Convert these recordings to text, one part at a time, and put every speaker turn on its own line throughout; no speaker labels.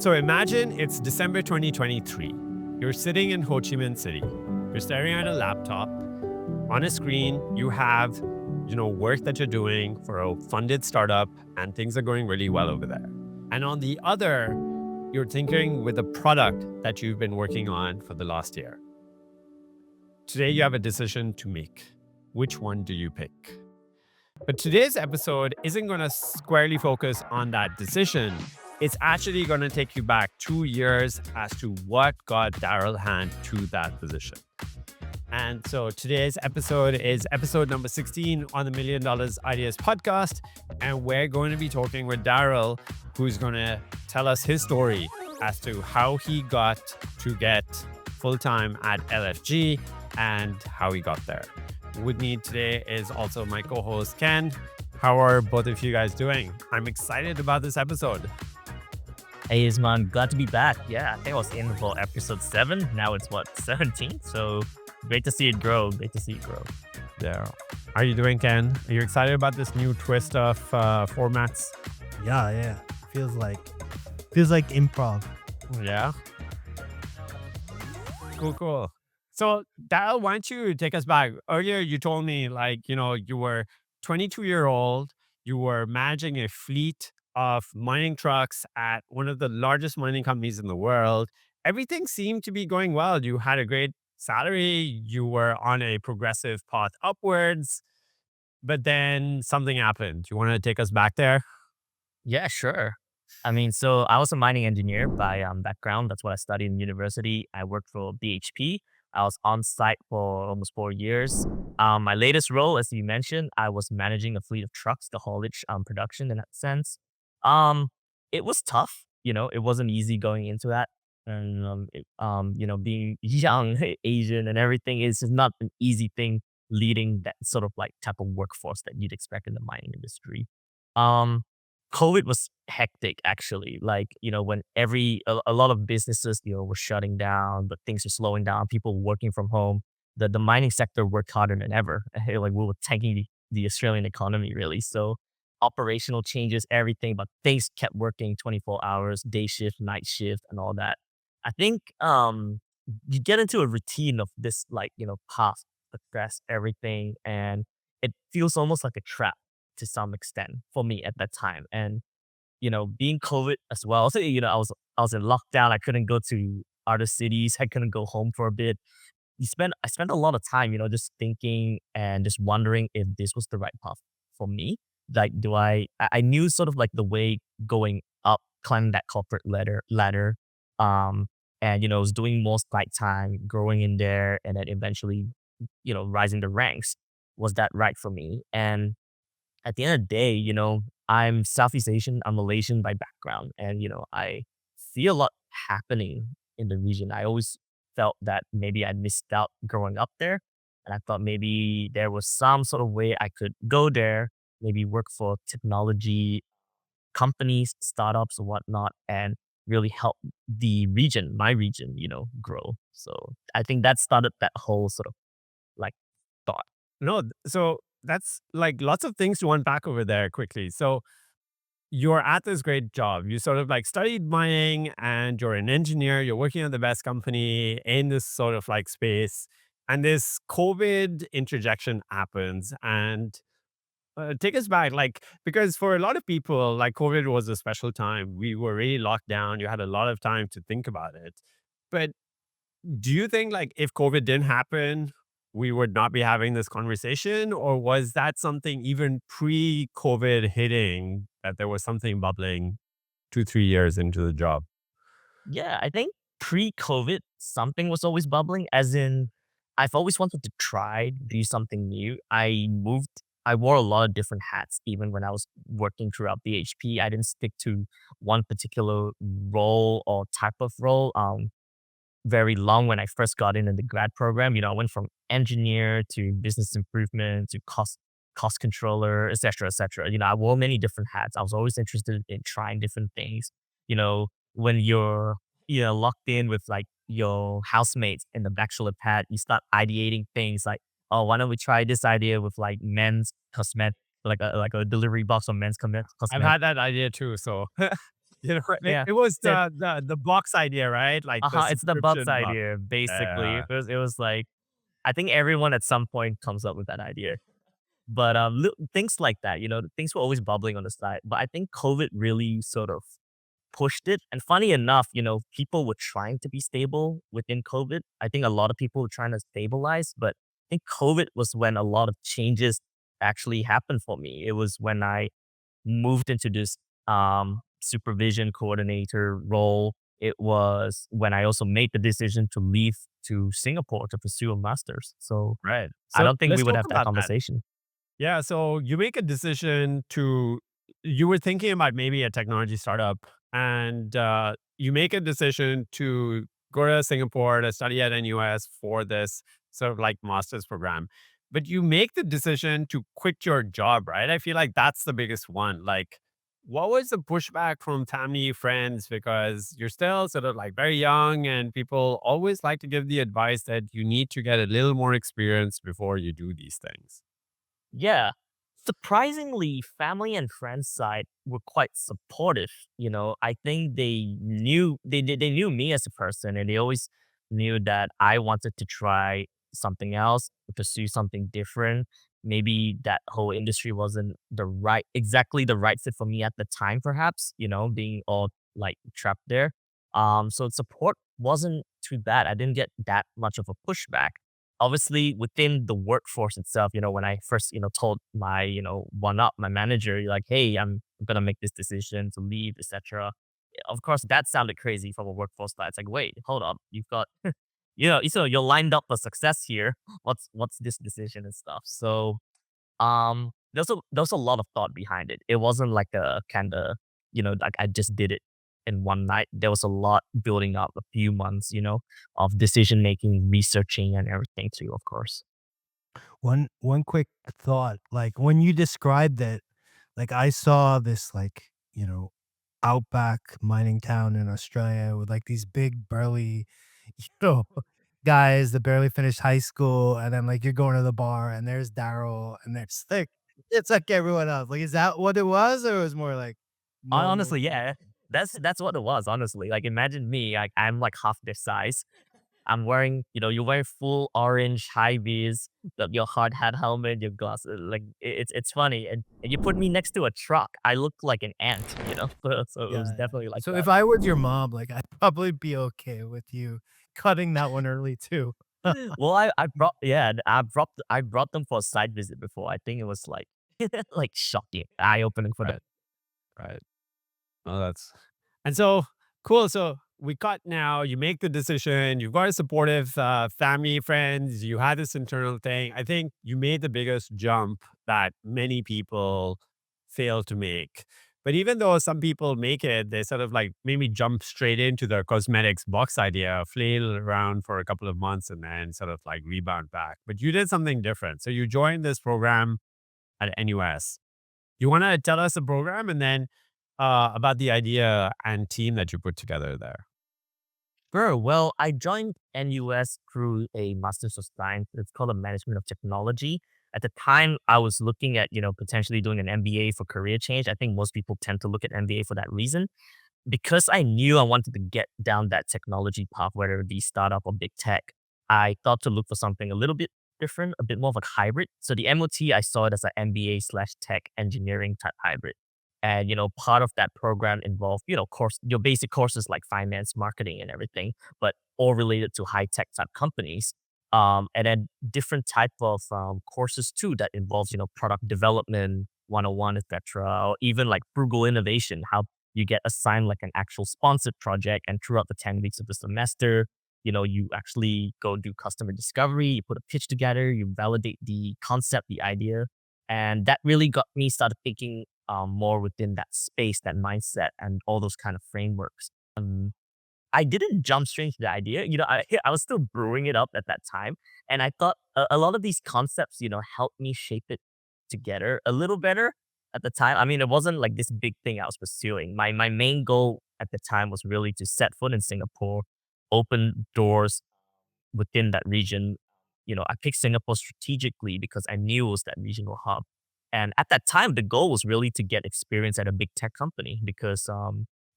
So imagine it's December 2023. You're sitting in Ho Chi Minh City. You're staring at a laptop. On a screen, you have, work that you're doing for a funded startup, and things are going really well over there. And on the other, you're tinkering with a product that you've been working on for the last year. Today, you have a decision to make. Which one do you pick? But today's episode isn't going to squarely focus on that decision. It's actually going to take you back 2 years as to what got Darryl Han to that position. And so today's episode is episode number 16 on the $1 Million Ideas podcast. And we're going to be talking with Darryl, who's going to tell us his story as to how he got to get full-time at LFG and how he got there. With me today is also my co-host, Ken. How are both of you guys doing? I'm excited about this episode.
Hey, Usman, glad to be back. Yeah, I think I was in for episode 7. Now it's 17? So great to see it grow.
Yeah. How are you doing, Ken? Are you excited about this new twist of formats?
Yeah. Feels like improv.
Yeah. Cool. So, Darryl, why don't you take us back? Earlier, you told me, you were 22-year-old, you were managing a fleet of mining trucks at one of the largest mining companies in the world. Everything seemed to be going well. You had a great salary, you were on a progressive path upwards, but then something happened. You want to take us back there?
Yeah, sure. So I was a mining engineer by background. That's what I studied in university. I worked for BHP. I was on site for almost 4 years. My latest role, as you mentioned, I was managing a fleet of trucks, the haulage production in that sense. It was tough. It wasn't easy going into that. And, being young, Asian and everything is just not an easy thing leading that sort of like type of workforce that you'd expect in the mining industry. Um, COVID was hectic actually. When a lot of businesses, were shutting down, but things are slowing down, people working from home. The mining sector worked harder than ever. Like we were tanking the Australian economy really. So operational changes, everything, but things kept working 24 hours, day shift, night shift, and all that. I think you get into a routine of this path, progress, everything, and it feels almost like a trap to some extent for me at that time. And being COVID as well. So I was in lockdown. I couldn't go to other cities. I couldn't go home for a bit. I spent a lot of time, just thinking and just wondering if this was the right path for me. Like, I knew sort of like the way going up, climbing that corporate ladder. Um, and I was doing more site time, growing in there, and then eventually, rising the ranks. Was that right for me? And at the end of the day, I'm Southeast Asian, I'm Malaysian by background, and I see a lot happening in the region. I always felt that maybe I missed out growing up there, and I thought maybe there was some sort of way I could go there, maybe work for technology companies, startups, or whatnot, and really help my region, grow. So I think that started that whole sort of like thought.
No, so that's like lots of things to unpack over there quickly. So you're at this great job. You sort of like studied mining and you're an engineer. You're working at the best company in this sort of like space. And this COVID interjection happens. And take us back, because for a lot of people, like COVID was a special time. We were really locked down. You had a lot of time to think about it. But do you think like if COVID didn't happen, we would not be having this conversation? Or was that something even pre-COVID hitting that there was something bubbling 2, 3 years into the job?
Yeah, I think pre-COVID, something was always bubbling, as in, I've always wanted to try, do something new. I wore a lot of different hats, even when I was working throughout BHP. I didn't stick to one particular role or type of role. Very long when I first got in the grad program. I went from engineer to business improvement to cost controller, et cetera, et cetera. I wore many different hats. I was always interested in trying different things. When you're locked in with like your housemates in the bachelor pad, you start ideating things like, oh, why don't we try this idea with like men's cosmetic, like a delivery box of men's
I've
cosmetic.
had that idea too. So
Yeah.
it was
Said,
the box idea, right? Like the
it's the Bubs
subscription box.
idea, basically.
Yeah.
It was like I think everyone at some point comes up with that idea. But things like that, things were always bubbling on the side. But I think COVID really sort of pushed it. And funny enough, people were trying to be stable within COVID. I think a lot of people were trying to stabilize, but I think COVID was when a lot of changes actually happened for me. It was when I moved into this supervision coordinator role. It was when I also made the decision to leave to Singapore to pursue a master's. So
Right.
I
So
don't think
let's
we would
talk
have that
about that.
conversation.
Yeah. So you make a decision to, you were thinking about maybe a technology startup, and you make a decision to go to Singapore to study at NUS for this sort of like master's program. But you make the decision to quit your job, right? I feel like that's the biggest one. Like, what was the pushback from family, friends? Because you're still sort of like very young, and people always like to give the advice that you need to get a little more experience before you do these things.
Yeah. Surprisingly, family and friends side were quite supportive. I think they knew me as a person, and they always knew that I wanted to try something else, pursue something different. Maybe that whole industry wasn't exactly the right fit for me at the time, perhaps, being all like trapped there. So support wasn't too bad. I didn't get that much of a pushback. Obviously, within the workforce itself, when I first, told my, one up, my manager, like, hey, I'm gonna make this decision to leave, etc. Of course, that sounded crazy from a workforce side. It's like, wait, hold up, you've got, so you're lined up for success here. What's this decision and stuff? So there's a lot of thought behind it. It wasn't like a kind of, like I just did it in one night. There was a lot building up, a few months, of decision making, researching, and everything too, of course.
One quick thought, like when you described it, like I saw this like, outback mining town in Australia with like these big burly, you know, guys that barely finished high school, and then like you're going to the bar and there's Daryl and there's like it's like everyone else. Like, is that what it was, or it was more like normal
Honestly, yeah,
people?
that's what it was. Honestly, like imagine me, like I'm like half their size. I'm wearing, you're wearing full orange high vis, your hard hat helmet, your glasses. Like it's funny, and you put me next to a truck. I look like an ant, So it was
Yeah, yeah.
definitely like
So
that.
if I was your mom, like I'd probably be okay with you cutting that one early too.
Well, I brought yeah, I brought them for a side visit before. I think it was like like shocking, eye opening for them.
Right. Right. Oh, that's and so cool. So we cut now. You make the decision. You've got a supportive family, friends. You had this internal thing. I think you made the biggest jump that many people fail to make. But even though some people make it, they sort of like maybe jump straight into the cosmetics box idea, flail around for a couple of months, and then sort of like rebound back. But you did something different. So you joined this program at NUS. You want to tell us the program, and then about the idea and team that you put together there?
Sure. Well, I joined NUS through a Master's of Science. It's called a Management of Technology. At the time, I was looking at, potentially doing an MBA for career change. I think most people tend to look at MBA for that reason. Because I knew I wanted to get down that technology path, whether it be startup or big tech, I thought to look for something a little bit different, a bit more of a hybrid. So the MOT, I saw it as an MBA slash tech engineering type hybrid. And, part of that program involved, your basic courses like finance, marketing, and everything, but all related to high tech type companies. And then different type of courses too that involves, product development, 101, etc., or even like frugal innovation, how you get assigned like an actual sponsored project, and throughout the 10 weeks of the semester, you actually go do customer discovery, you put a pitch together, you validate the concept, the idea. And that really got me started thinking more within that space, that mindset, and all those kind of frameworks. I didn't jump straight into the idea. I was still brewing it up at that time. And I thought a lot of these concepts, helped me shape it together a little better at the time. I mean, it wasn't like this big thing I was pursuing. My main goal at the time was really to set foot in Singapore, open doors within that region. I picked Singapore strategically because I knew it was that regional hub. And at that time, the goal was really to get experience at a big tech company because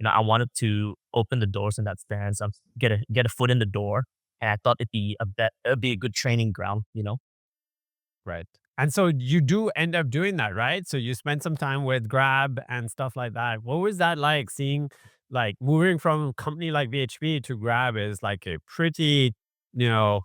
I wanted to open the doors in that sense, get a foot in the door, and I thought it'd be a good training ground.
Right. And so you do end up doing that, right? So you spent some time with Grab and stuff like that. What was that like seeing like moving from a company like VHP to Grab is like a pretty, you know,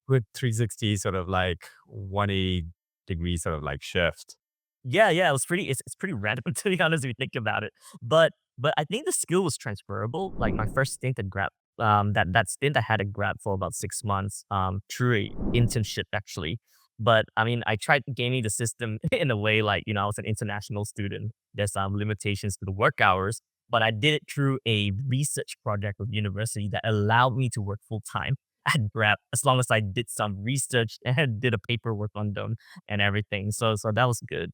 good 360 sort of like 180-degree sort of like shift.
Yeah, yeah, it's pretty random to be honest if you think about it. But I think the skill was transferable. Like my first stint at Grab, that stint I had at Grab for about 6 months, through a internship actually. But I mean, I tried gaming the system in a way like, I was an international student. There's some limitations to the work hours, but I did it through a research project with university that allowed me to work full time at Grab as long as I did some research and did a paperwork on them and everything. So that was good.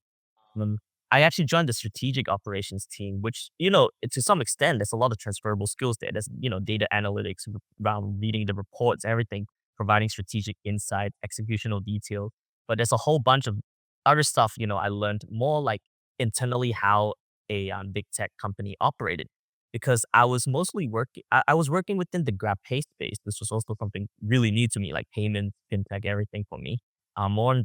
Um, I actually joined the strategic operations team, which, to some extent, there's a lot of transferable skills there. There's, data analytics around reading the reports, everything, providing strategic insight, executional detail. But there's a whole bunch of other stuff, I learned more like internally how a big tech company operated because I was mostly working, I was working within the Grab Pay space. This was also something really new to me, like payment, fintech, everything for me. More on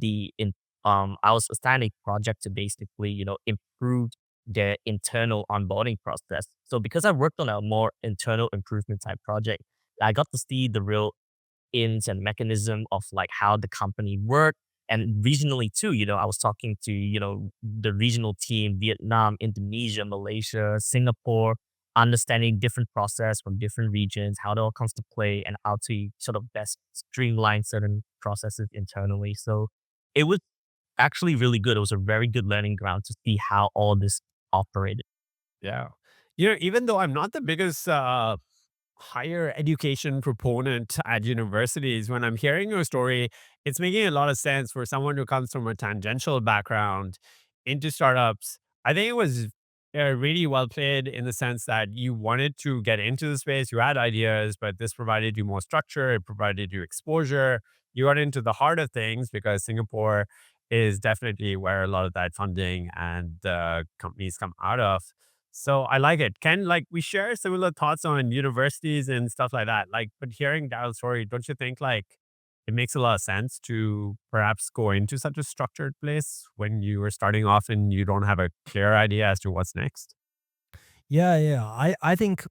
I was assigned a project to basically, improve their internal onboarding process. So because I worked on a more internal improvement type project, I got to see the real ins and mechanism of like how the company worked. And regionally too, I was talking to, the regional team, Vietnam, Indonesia, Malaysia, Singapore, understanding different process from different regions, how it all comes to play and how to sort of best streamline certain processes internally. So it was actually really good. It was a very good learning ground to see how all this operated.
Yeah. Even though I'm not the biggest higher education proponent at universities, when I'm hearing your story, it's making a lot of sense for someone who comes from a tangential background into startups. I think it was really well played in the sense that you wanted to get into the space, you had ideas, but this provided you more structure, it provided you exposure. You got into the heart of things because Singapore is definitely where a lot of that funding and companies come out of. So I like it. Ken, like we share similar thoughts on universities and stuff like that. Like, but hearing Daryl's story, don't you think like it makes a lot of sense to perhaps go into such a structured place when you are starting off and you don't have a clear idea as to what's next?
Yeah, yeah. I think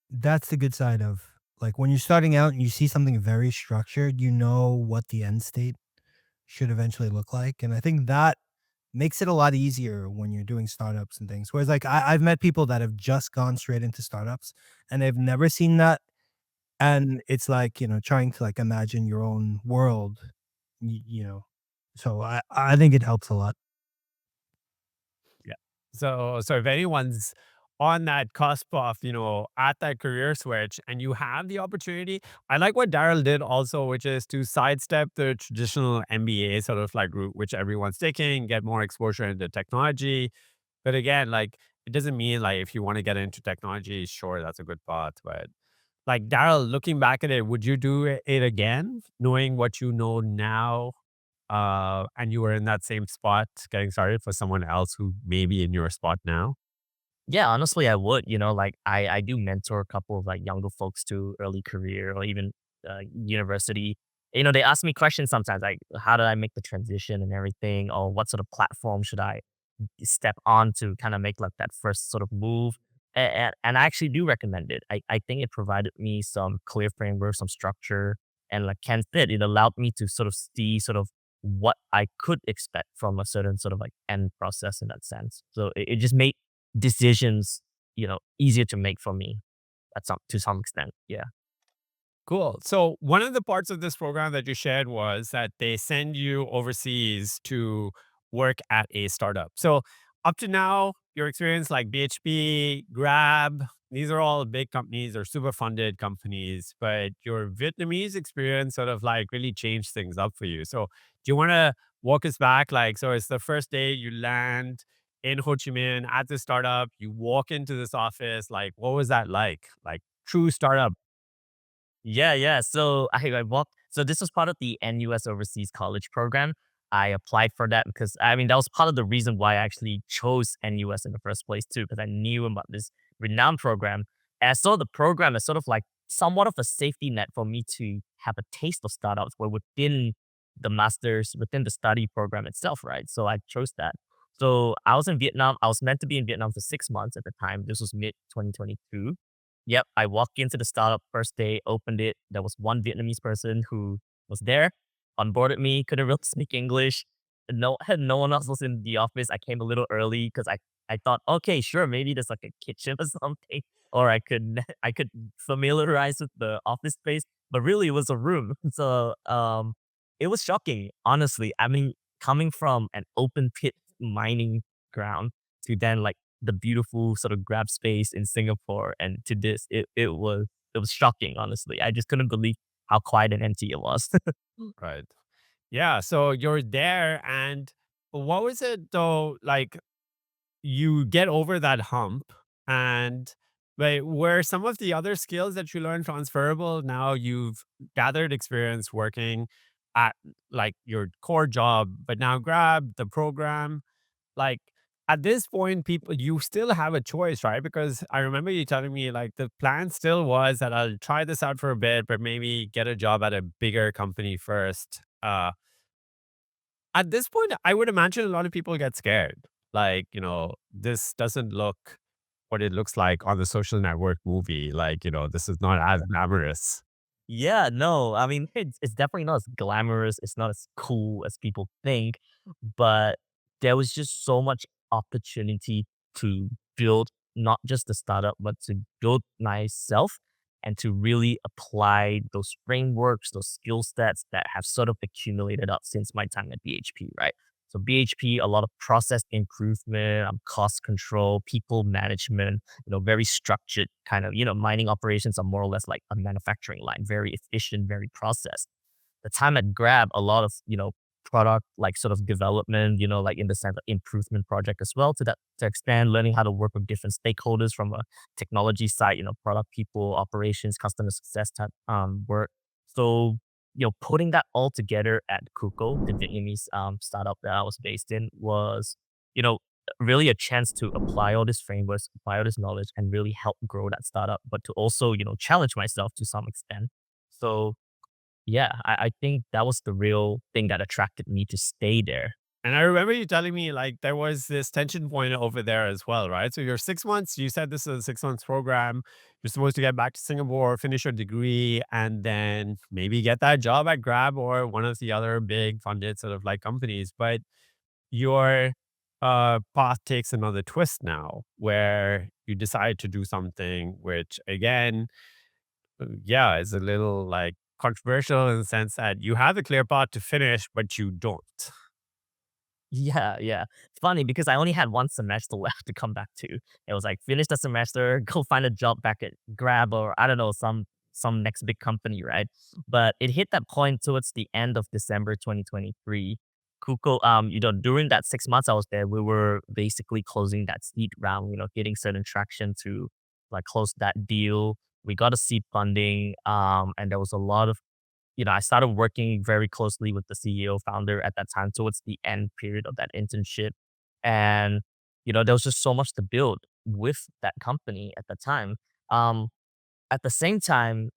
that's the good side of like when you're starting out and you see something very structured, you know what the end state should eventually look like. And I think that makes it a lot easier when you're doing startups and things. Whereas like I've met people that have just gone straight into startups and they've never seen that. And it's like, trying to like imagine your own world, you know. So I think it helps a lot.
Yeah. So if anyone's on that cusp of, at that career switch and you have the opportunity, I like what Daryl did also, which is to sidestep the traditional MBA sort of like route, which everyone's taking, get more exposure into technology. But again, like it doesn't mean like if you want to get into technology, sure, that's a good path. But like Daryl, looking back at it, would you do it again, knowing what you know now? And you were in that same spot getting started for someone else who may be in your spot now?
Yeah, honestly, I would. Like I do mentor a couple of like younger folks to early career or even university. They ask me questions sometimes like, how did I make the transition and everything, or what sort of platform should I step on to kind of make like that first sort of move. And I actually do recommend it. I think it provided me some clear framework, some structure, and like Ken said, it allowed me to sort of see sort of what I could expect from a certain sort of like end process in that sense. So it just made decisions, easier to make for me to some extent. Yeah.
Cool. So one of the parts of this program that you shared was that they send you overseas to work at a startup. So up to now, your experience like BHP, Grab, these are all big companies or super funded companies, but your Vietnamese experience sort of like really changed things up for you. So do you want to walk us back? Like, so it's the first day you land in Ho Chi Minh at the startup, you walk into this office, like what was that like? Like true startup.
Yeah, yeah. So I walked. So this was part of the NUS Overseas College program. I applied for that because I mean that was part of the reason why I actually chose NUS in the first place too, because I knew about this renowned program. And I saw the program as sort of like somewhat of a safety net for me to have a taste of startups where within the study program itself, right? So I chose that. So I was in Vietnam. I was meant to be in Vietnam for 6 months at the time. This was mid 2022. Yep, I walked into the startup first day, opened it. There was one Vietnamese person who was there, onboarded me, couldn't really speak English. No one else was in the office. I came a little early because I thought, okay, sure, maybe there's like a kitchen or something, or I could familiarize with the office space. But really, it was a room. So it was shocking, honestly. I mean, coming from an open pit mining ground to then like the beautiful sort of grab space in Singapore and to this, it was shocking, honestly. I just couldn't believe how quiet and empty it was.
Right. Yeah. So you're there, and what was it though? Like, you get over that hump, and wait, were some of the other skills that you learned transferable? Now you've gathered experience working at like your core job, but now grab the program. Like, at this point, people, you still have a choice, right? Because I remember you telling me like the plan still was that I'll try this out for a bit, but maybe get a job at a bigger company first. At this point, I would imagine a lot of people get scared. Like, this doesn't look what it looks like on the social network movie. Like, this is not as glamorous.
Yeah, no, I mean, it's definitely not as glamorous, it's not as cool as people think, but there was just so much opportunity to build not just the startup, but to build myself and to really apply those frameworks, those skill sets that have sort of accumulated up since my time at BHP, right? So BHP, a lot of process improvement, cost control, people management, very structured kind of, mining operations are more or less like a manufacturing line, very efficient, very processed. The time at Grab, a lot of, product like sort of development, like in the sense of improvement project as well to expand, learning how to work with different stakeholders from a technology side, product people, operations, customer success type work. So, putting that all together at Kuko, the Vietnamese startup that I was based in, was, you know, really a chance to apply all these frameworks, apply all this knowledge, and really help grow that startup, but to also, challenge myself to some extent. So yeah, I think that was the real thing that attracted me to stay there.
And I remember you telling me like there was this tension point over there as well, right? So you're 6 months, you said this is a 6 months program. You're supposed to get back to Singapore, finish your degree, and then maybe get that job at Grab or one of the other big funded sort of like companies. But your path takes another twist now where you decide to do something which again, yeah, is a little like controversial in the sense that you have a clear path to finish, but you don't.
Yeah, yeah. Funny because I only had 1 semester left to come back to. It was like finish the semester, go find a job back at Grab or I don't know, some next big company, right? But it hit that point towards the end of December 2023. Kuko, during that 6 months I was there, we were basically closing that seed round, getting certain traction to like close that deal. We got a seed funding, and there was a lot of I started working very closely with the CEO founder at that time towards the end period of that internship. And, there was just so much to build with that company at the time. Um, at the same time,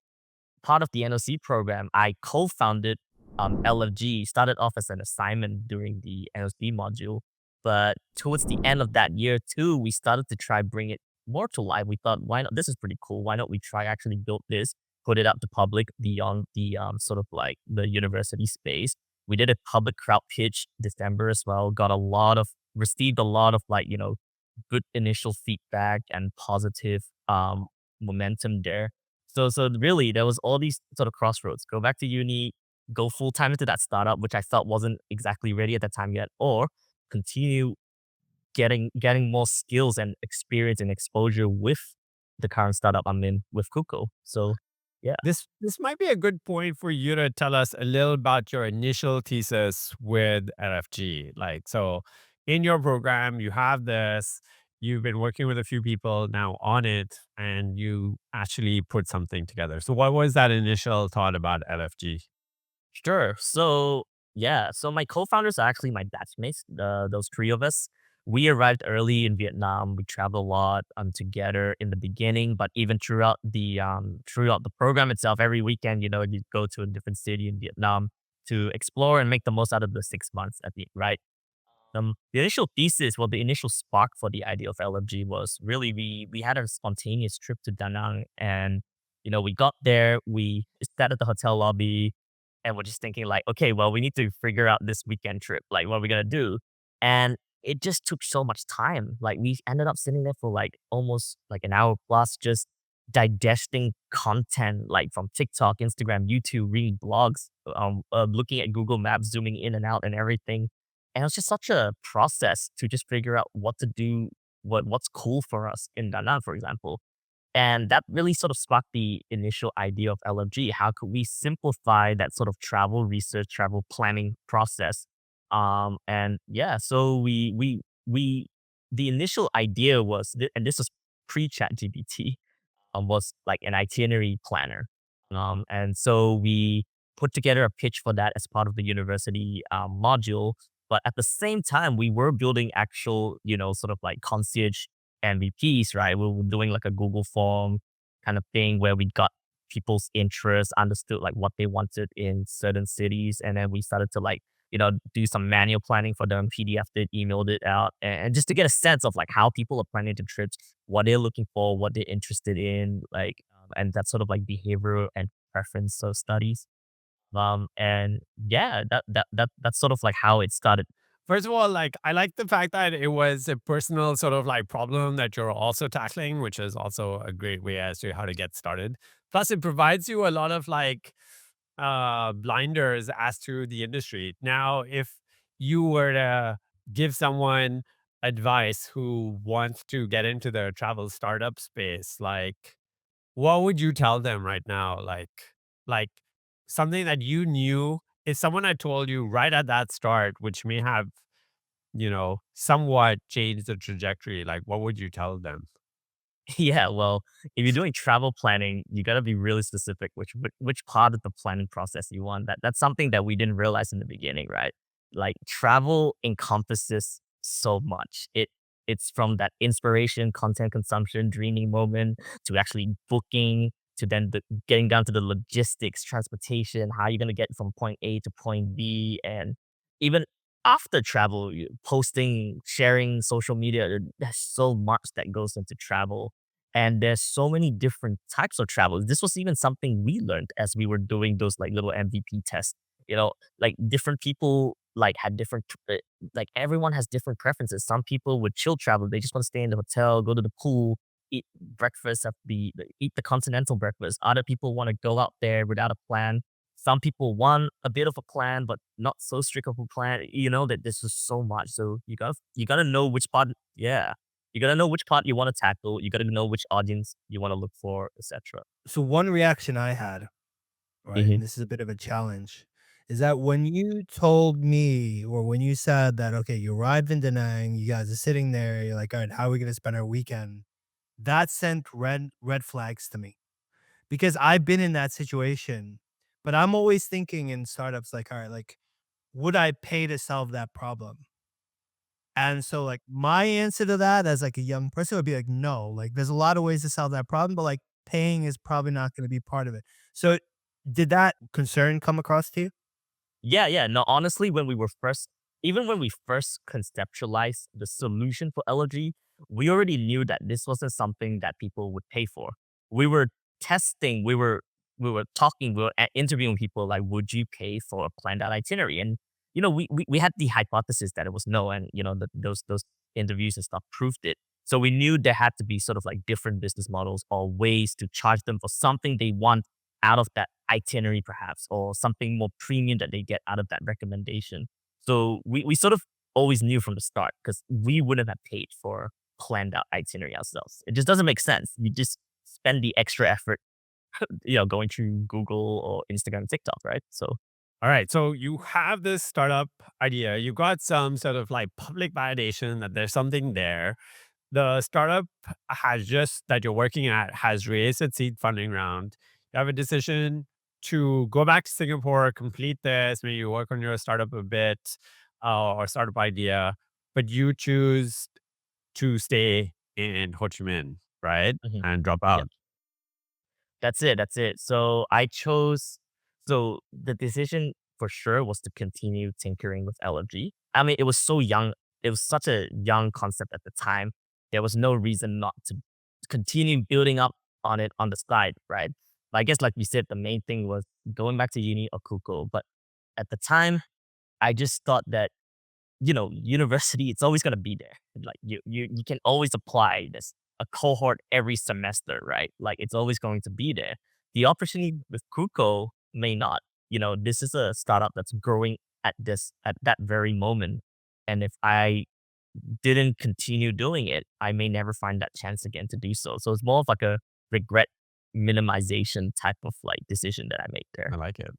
part of the NOC program, I co-founded LFG, started off as an assignment during the NOC module. But towards the end of that year too, we started to try bring it more to life. We thought, why not? This is pretty cool. Why not we try actually build this, put it up to public beyond the sort of like the university space. We did a public crowd pitch December as well. Received a lot of like, good initial feedback and positive momentum there. So really, there was all these sort of crossroads. Go back to uni, go full time into that startup, which I felt wasn't exactly ready at that time yet, or continue getting more skills and experience and exposure with the current startup I'm in with Kuko. So yeah.
This might be a good point for you to tell us a little about your initial thesis with LFG. Like, so in your program, you have this, you've been working with a few people now on it, and you actually put something together. So what was that initial thought about LFG?
Sure. So yeah, so my co-founders are actually my batchmates. Those three of us. we arrived early in Vietnam. We traveled a lot together in the beginning, but even throughout the program itself, every weekend, you go to a different city in Vietnam to explore and make the most out of the 6 months at the right. The initial thesis, well, the initial spark for the idea of LFG was really we had a spontaneous trip to Da Nang, and we got there, we sat at the hotel lobby, and we're just thinking like, okay, well, we need to figure out this weekend trip, like what are we gonna do? And it just took so much time. Like we ended up sitting there for like almost like an hour plus, just digesting content like from TikTok, Instagram, YouTube, reading blogs, looking at Google Maps, zooming in and out, and everything. And it was just such a process to just figure out what to do, what's cool for us in Da Nang, for example. And that really sort of sparked the initial idea of LFG. How could we simplify that sort of travel research, travel planning process? And yeah, so the initial idea was, and this was pre-chat GPT, was like an itinerary planner. And so we put together a pitch for that as part of the university module. But at the same time, we were building actual, sort of like concierge MVPs, right? We were doing like a Google form kind of thing where we got people's interests, understood like what they wanted in certain cities. And then we started to like, do some manual planning for them, PDF it, emailed it out, and just to get a sense of like how people are planning their trips, what they're looking for, what they're interested in, like, and that sort of like behavioral and preference of studies. And yeah, that's sort of like how it started.
First of all, like I like the fact that it was a personal sort of like problem that you're also tackling, which is also a great way as to how to get started. Plus, it provides you a lot of like blinders as to the industry. Now, if you were to give someone advice who wants to get into the travel startup space, like what would you tell them right now? Like something that you knew if someone had told you right at that start, which may have, somewhat changed the trajectory, like what would you tell them?
Yeah, well, if you're doing travel planning, you gotta be really specific which part of the planning process you want. That's something that we didn't realize in the beginning, right? Like travel encompasses so much. It's from that inspiration, content consumption, dreaming moment to actually booking to then getting down to the logistics, transportation, how you're gonna get from point A to point B, and even after travel, posting, sharing social media, there's so much that goes into travel. And there's so many different types of travel. This was even something we learned as we were doing those like little MVP tests. Like different people like had different, like everyone has different preferences. Some people would chill travel. They just want to stay in the hotel, go to the pool, eat breakfast eat the continental breakfast. Other people want to go out there without a plan. Some people want a bit of a plan, but not so strict of a plan. You know that this is so much. So you gotta know which part. Yeah, you gotta know which part you want to tackle. You gotta know which audience you want to look for, etc.
So one reaction I had, right,
Hmm.
and this is a bit of a challenge, is that when you told me or when you said that, okay, you arrived in Da Nang, you guys are sitting there, you're like, all right, how are we gonna spend our weekend? That sent red flags to me because I've been in that situation, but I'm always thinking in startups like, all right, like, would I pay to solve that problem? And so, like, my answer to that as like a young person would be like, no, like, there's a lot of ways to solve that problem, but like paying is probably not going to be part of it. So, did that concern come across to you?
Yeah, yeah. No, honestly, even when we first conceptualized the solution for LG, we already knew that this wasn't something that people would pay for. We were testing, we were talking, we were interviewing people like, would you pay for a planned out itinerary? And we had the hypothesis that it was no, and those interviews and stuff proved it. So we knew there had to be sort of like different business models or ways to charge them for something they want out of that itinerary perhaps, or something more premium that they get out of that recommendation. So we sort of always knew from the start because we wouldn't have paid for planned out itinerary ourselves. It just doesn't make sense. You just spend the extra effort, going through Google or Instagram, TikTok, right? So
All right. So you have this startup idea. You got some sort of like public validation that there's something there. The startup has just that you're working at has raised its seed funding round. You have a decision to go back to Singapore, complete this, maybe work on your startup a bit or startup idea, but you choose to stay in Ho Chi Minh, right?
Mhm.
And drop
Yep.
out.
That's it. That's it. So I chose. So the decision for sure was to continue tinkering with LFG. I mean, it was so young. It was such a young concept at the time. There was no reason not to continue building up on it on the side, right? But I guess, like you said, the main thing was going back to uni or Kuko. But at the time, I just thought that university, it's always gonna be there. Like you can always apply this a cohort every semester, right? Like it's always going to be there. The opportunity with Kuko may not. This is a startup that's growing at that very moment. And if I didn't continue doing it, I may never find that chance again to do so. So it's more of like a regret minimization type of like decision that I made
I
there.
like it.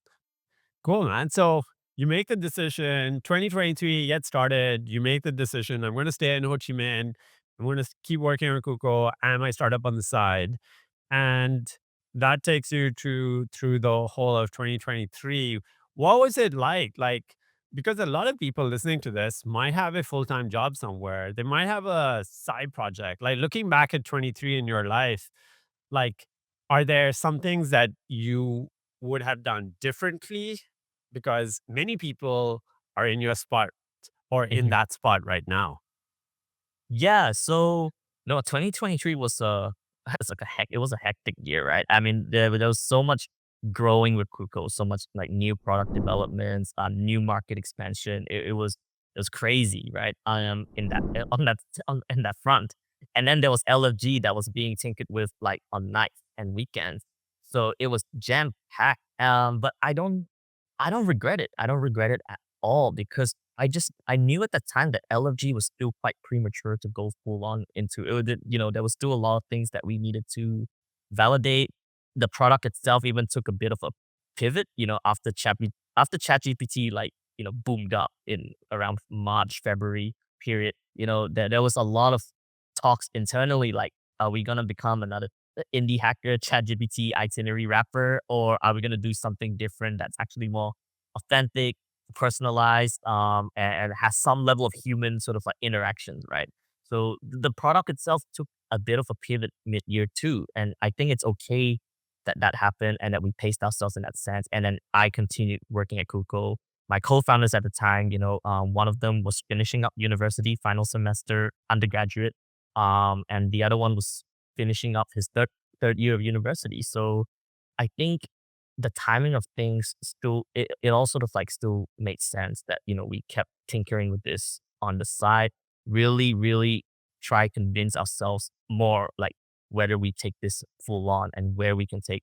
Cool, man. So you make the decision, 2023 get started. You make the decision. I'm going to stay in Ho Chi Minh. I'm going to keep working on Kuko and my startup on the side. And that takes you through the whole of 2023. What was it like? Like, because a lot of people listening to this might have a full-time job somewhere. They might have a side project. Like looking back at 23 in your life, like, are there some things that you would have done differently? Because many people are in your spot or in that spot right now.
Yeah, so no, 2023 was it's like it was a hectic year, right? I mean, there was so much growing with Kuko, so much like new product developments, new market expansion. It was crazy, right? In that in that front, and then there was LFG that was being tinkered with like on nights and weekends, so it was jam packed. But I don't regret it. I don't regret it at all because I knew at the time that LFG was still quite premature to go full on into it. There was still a lot of things that we needed to validate. The product itself even took a bit of a pivot, after ChatGPT boomed up in around March, February period. There was a lot of talks internally like, are we gonna become another indie hacker ChatGPT itinerary wrapper, or are we gonna do something different that's actually more authentic, personalized, and has some level of human sort of like interactions, right? So the product itself took a bit of a pivot mid-year too, and I think it's okay that that happened and that we paced ourselves in that sense. And then I continued working at Kuko. My co-founders at the time, one of them was finishing up university, final semester, undergraduate, and the other one was finishing up his third year of university. So I think the timing of things it all sort of like still made sense that we kept tinkering with this on the side, really really try convince ourselves more like whether we take this full on and where we can take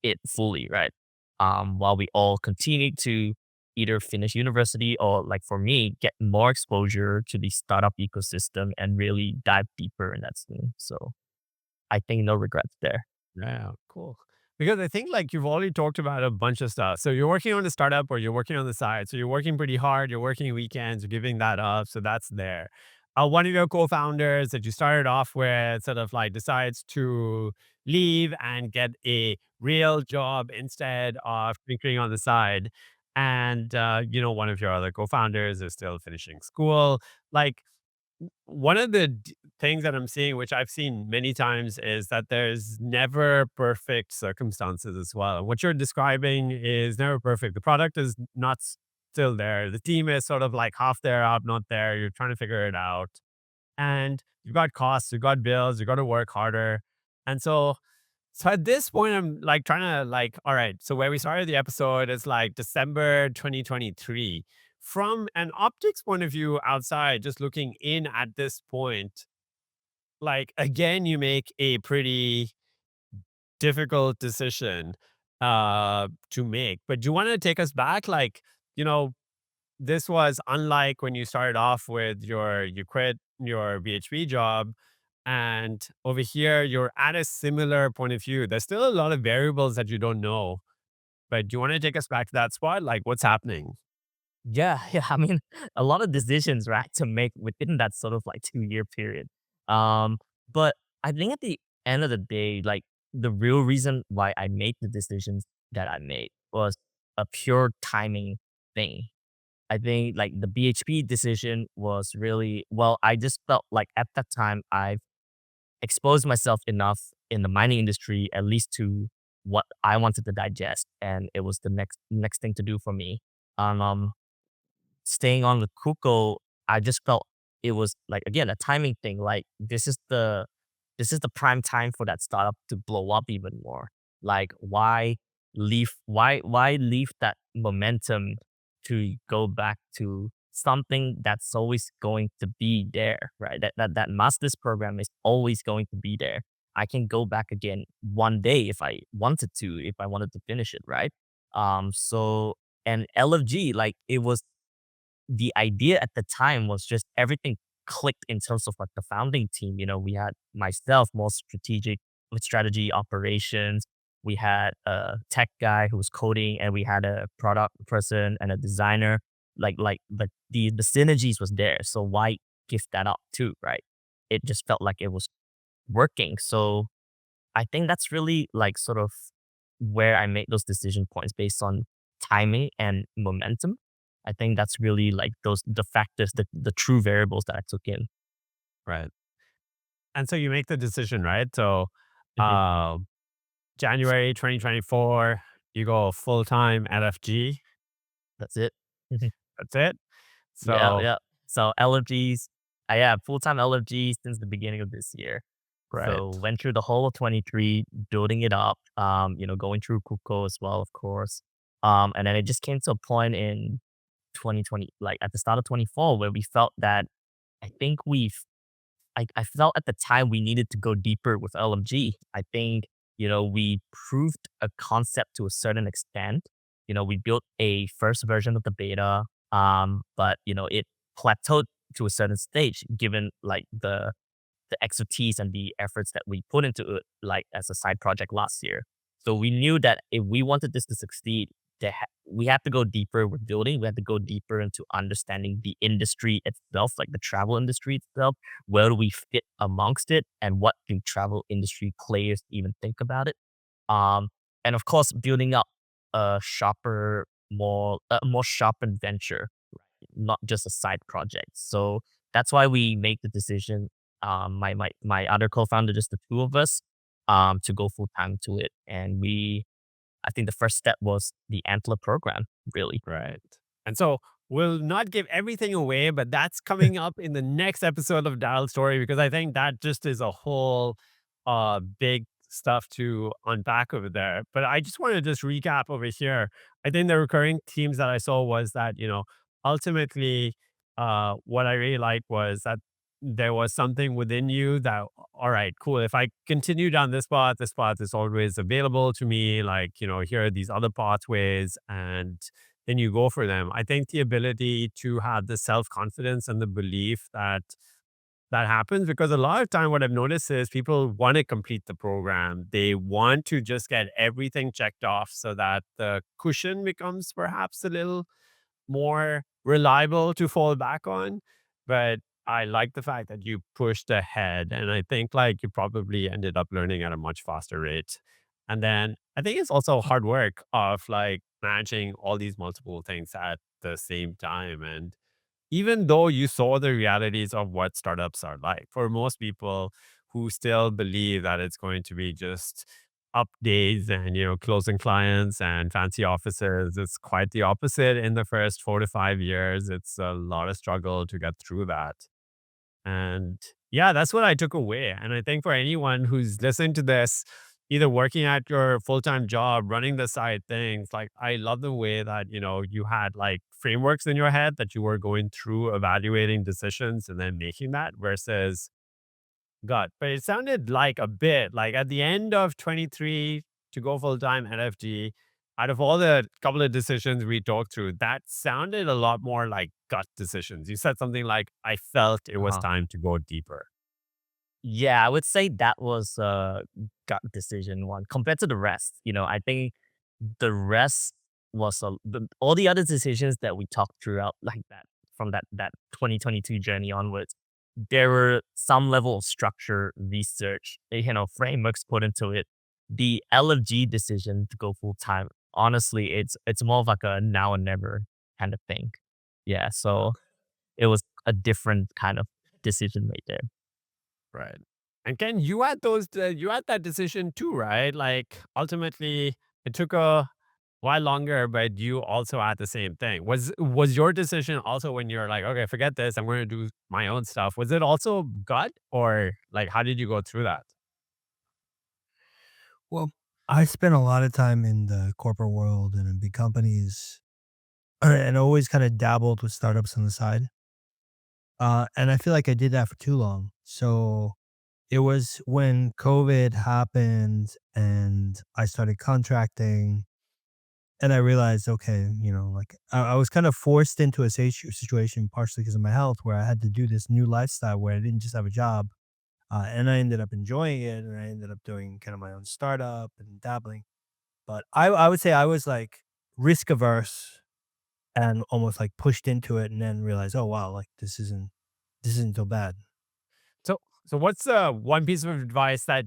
it fully, right? While we all continue to either finish university or, like for me, get more exposure to the startup ecosystem and really dive deeper in that scene. So I think no regrets there.
Yeah, cool. Because I think like you've already talked about a bunch of stuff. So you're working on the startup or you're working on the side. So you're working pretty hard, you're working weekends, you're giving that up. So that's there. One of your co-founders that you started off with sort of like decides to leave and get a real job instead of tinkering on the side. And one of your other co-founders is still finishing school. Like one of the things that I'm seeing, which I've seen many times, is that there's never perfect circumstances as well. And what you're describing is never perfect. The product is not still there. The team is sort of like half there, half not there. You're trying to figure it out. And you've got costs, you've got bills, you've got to work harder. And so at this point, I'm like trying to like, all right, so where we started the episode is like December 2023. From an optics point of view outside, just looking in at this point, like again, you make a pretty difficult decision to make. But do you want to take us back? Like, you know, this was unlike when you started off with you quit your BHP job, and over here you're at a similar point of view. There's still a lot of variables that you don't know, but do you want to take us back to that spot? Like what's happening?
Yeah, yeah. I mean, a lot of decisions, right, to make within that sort of like 2-year period. But I think at the end of the day, like the real reason why I made the decisions that I made was a pure timing thing. I think like the BHP decision was really well. I just felt like at that time I've exposed myself enough in the mining industry, at least to what I wanted to digest, and it was the next thing to do for me. Um, Staying on with Kuko, I just felt it was like again a timing thing. Like this is the prime time for that startup to blow up even more. Like why leave that momentum to go back to something that's always going to be there, right? That master's program is always going to be there. I can go back again one day if I wanted to finish it, right? So and LFG, like it was the idea at the time was just everything clicked in terms of like the founding team. You know, we had myself more strategic with strategy operations. We had a tech guy who was coding, and we had a product person and a designer. But the synergies was there. So why give that up too, right? It just felt like it was working. So I think that's really like sort of where I made those decision points based on timing and momentum. I think that's really like the factors, the true variables that I took in.
Right. And so you make the decision, right? So,
Mhm.
uh, January 2024, you go full time LFG.
That's it. Mhm.
That's it.
Yeah,
So,
yeah. So LFGs, I have full-time LFG since the beginning of this year.
right,
So went through the whole of 23, building it up, going through Kuko as well, of course. And then it just came to a point in 2020, like at the start of 24, where we felt that I think I felt at the time we needed to go deeper with LMG. I think, we proved a concept to a certain extent. We built a first version of the beta, but, it plateaued to a certain stage given like the expertise and the efforts that we put into it, like as a side project last year. So we knew that if we wanted this to succeed, we have to go deeper with building. We have to go deeper into understanding the industry itself, like the travel industry itself. Where do we fit amongst it, and what do travel industry players even think about it? Um, and of course, building up a more sharpened venture, not just a side project. So that's why we make the decision. My other co-founder, just the two of us, to go full time to it. And I think the first step was the Antler program, really.
right. And so we'll not give everything away, but that's coming up in the next episode of Daryl's story because I think that just is a whole big stuff to unpack over there. But I just want to just recap over here. I think the recurring themes that I saw was that, ultimately what I really liked was that there was something within you that, all right, cool. If I continue down this path is always available to me. Like, here are these other pathways, and then you go for them. I think the ability to have the self confidence and the belief that that happens because a lot of time what I've noticed is people want to complete the program. They want to just get everything checked off so that the cushion becomes perhaps a little more reliable to fall back on. But I like the fact that you pushed ahead. And I think like you probably ended up learning at a much faster rate. And then I think it's also hard work of like managing all these multiple things at the same time. And even though you saw the realities of what startups are like, for most people who still believe that it's going to be just up days and closing clients and fancy offices, it's quite the opposite. In the first 4 to 5 years, it's a lot of struggle to get through that. And yeah, that's what I took away. And I think for anyone who's listening to this, either working at your full-time job, running the side things, like I love the way that, you had like frameworks in your head that you were going through evaluating decisions and then making that versus gut. But it sounded like a bit like at the end of 23 to go full-time NFG, out of all the couple of decisions we talked through, that sounded a lot more like gut decisions. You said something like, I felt it was
Uh-huh.
time to go deeper.
Yeah, I would say that was a gut decision one compared to the rest. I think the rest all the other decisions that we talked throughout like that from that 2022 journey onwards. There were some level of structure, research, frameworks put into it. The LFG decision to go full time, honestly, it's more of like a now and never kind of thing. Yeah, so it was a different kind of decision made there.
Right. And Ken, you had that decision too, right? Like ultimately it took a while longer, but you also had the same thing. Was your decision also when you're like, okay, forget this, I'm gonna do my own stuff. Was it also gut or like how did you go through that?
Well, I spent a lot of time in the corporate world and in big companies, and always kind of dabbled with startups on the side. And I feel like I did that for too long. So it was when COVID happened and I started contracting, and I realized, okay, like I was kind of forced into a situation partially because of my health where I had to do this new lifestyle where I didn't just have a job. And I ended up enjoying it, and I ended up doing kind of my own startup and dabbling. But I would say I was like risk averse and almost like pushed into it and then realized, oh wow, like this isn't so bad.
So what's one piece of advice that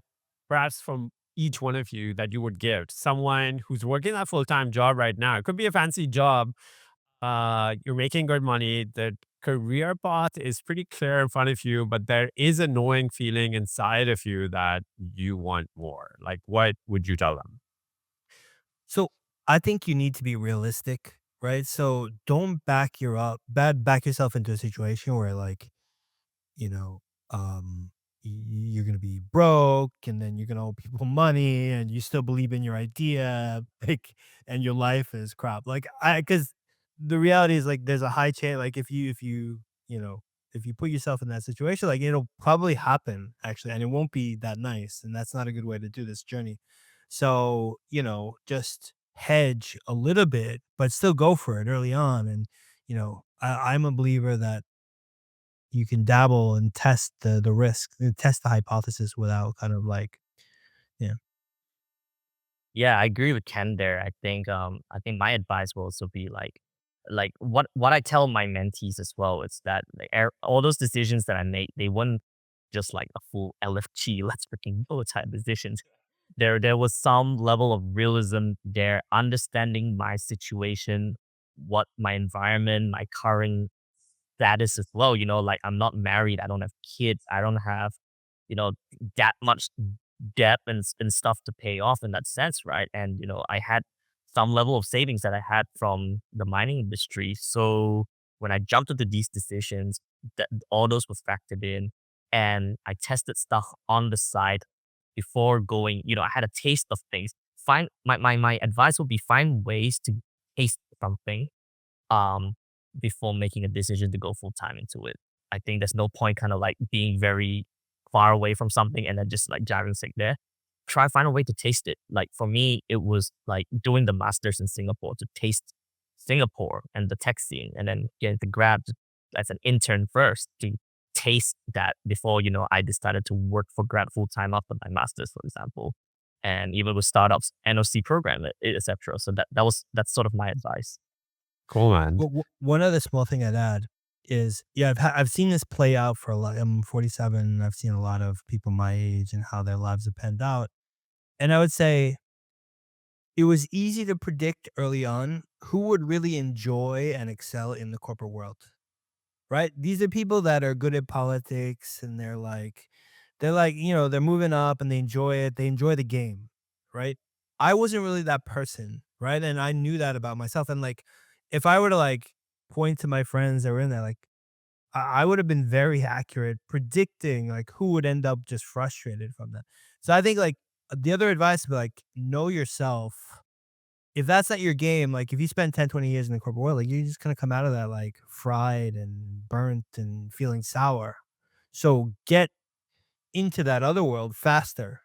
perhaps from each one of you that you would give to someone who's working that full-time job right now? It could be a fancy job. You're making good money. The career path is pretty clear in front of you, but there is a knowing feeling inside of you that you want more. Like, what would you tell them?
So I think you need to be realistic, right? So don't back yourself into a situation where like, you know, you're gonna be broke and then you're gonna owe people money and you still believe in your idea, like, and your life is crap. Like because the reality is like there's a high chance like you know if you put yourself in that situation, like it'll probably happen actually, and it won't be that nice, and that's not a good way to do this journey. So, just hedge a little bit, but still go for it early on. And, I'm a believer that you can dabble and test the risk, test the hypothesis without kind of like, yeah.
Yeah, I agree with Ken there. I think my advice will also be like what I tell my mentees as well is that like all those decisions that I made, they weren't just like a full LFG, let's freaking go type decisions. There was some level of realism there, understanding my situation, what my environment, my current status as well. Like I'm not married, I don't have kids, I don't have, you know, that much debt and stuff to pay off in that sense, right? And I had some level of savings that I had from the mining industry. So when I jumped into these decisions, that all those were factored in, and I tested stuff on the side before going. I had a taste of things. Find my advice would be find ways to taste something um, before making a decision to go full time into it. I think there's no point kind of like being very far away from something and then just like driving sick there. Try find a way to taste it. Like for me, it was like doing the masters in Singapore to taste Singapore and the tech scene, and then getting the grab as an intern first to taste that before I decided to work for Grab full time after my masters, for example, and even with startups, NOC program, etc. So that's sort of my advice.
Cool, man.
Well, one other small thing I'd add is, yeah, I've seen this play out for a lot. I'm 47. And I've seen a lot of people my age and how their lives have panned out. And I would say it was easy to predict early on who would really enjoy and excel in the corporate world, right? These are people that are good at politics and they're like, they're moving up and they enjoy it. They enjoy the game, right? I wasn't really that person, right? And I knew that about myself. And like, if I were to like point to my friends that were in there, like, I would have been very accurate predicting like who would end up just frustrated from that. So I think like the other advice would be like, know yourself. If that's not your game, like if you spend 10, 20 years in the corporate world, like you're just gonna come out of that like fried and burnt and feeling sour. So get into that other world faster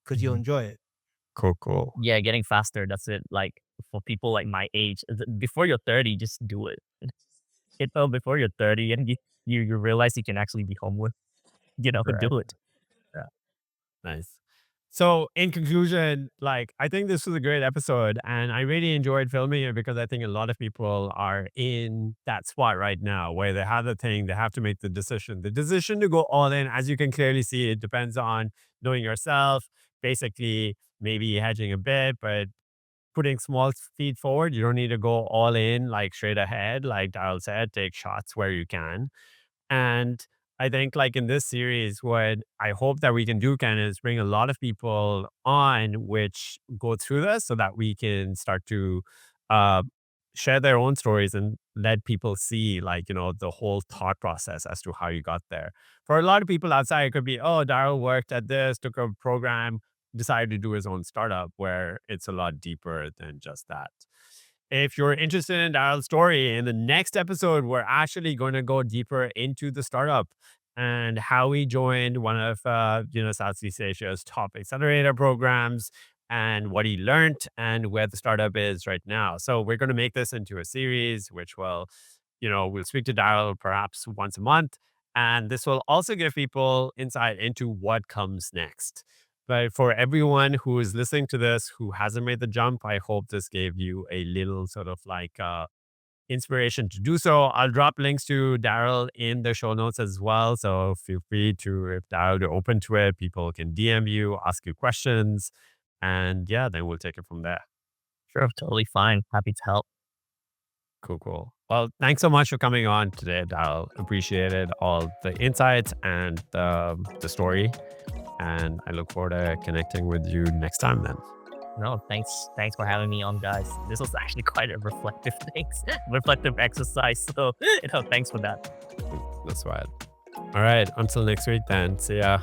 because you'll
Mhm.
enjoy it.
Cool, cool.
Yeah, getting faster. That's it. Like for people like my age, before you're 30, just do it. Before you're 30, and you realize you can actually be home with,
Right.
do it.
Yeah. Nice. So, in conclusion, like, I think this was a great episode, and I really enjoyed filming it because I think a lot of people are in that spot right now where they have the thing, they have to make the decision. The decision to go all in, as you can clearly see, it depends on knowing yourself, basically, maybe hedging a bit, but putting small feet forward. You don't need to go all in, like straight ahead. Like Darryl said, take shots where you can. And I think like in this series, what I hope that we can do, Ken, is bring a lot of people on which go through this so that we can start to uh, share their own stories and let people see like, the whole thought process as to how you got there. For a lot of people outside, it could be, oh, Darryl worked at this, took a program, decided to do his own startup, where it's a lot deeper than just that. If you're interested in Darryl's story, in the next episode, we're actually going to go deeper into the startup and how he joined one of Southeast Asia's top accelerator programs and what he learned and where the startup is right now. So we're going to make this into a series, which we'll speak to Darryl perhaps once a month, and this will also give people insight into what comes next. But for everyone who is listening to this who hasn't made the jump, I hope this gave you a little sort of like inspiration to do so. I'll drop links to Darryl in the show notes as well. So feel free to, if Darryl you're open to it, people can DM you, ask you questions. And yeah, then we'll take it from there.
Sure, totally fine. Happy to help.
Cool. Well, thanks so much for coming on today, Darryl. Appreciated all the insights and the story. And I look forward to connecting with you next time then.
No, thanks for having me on, guys. This was actually quite a reflective exercise. So, thanks for that.
That's right. All right. Until next week then. See ya.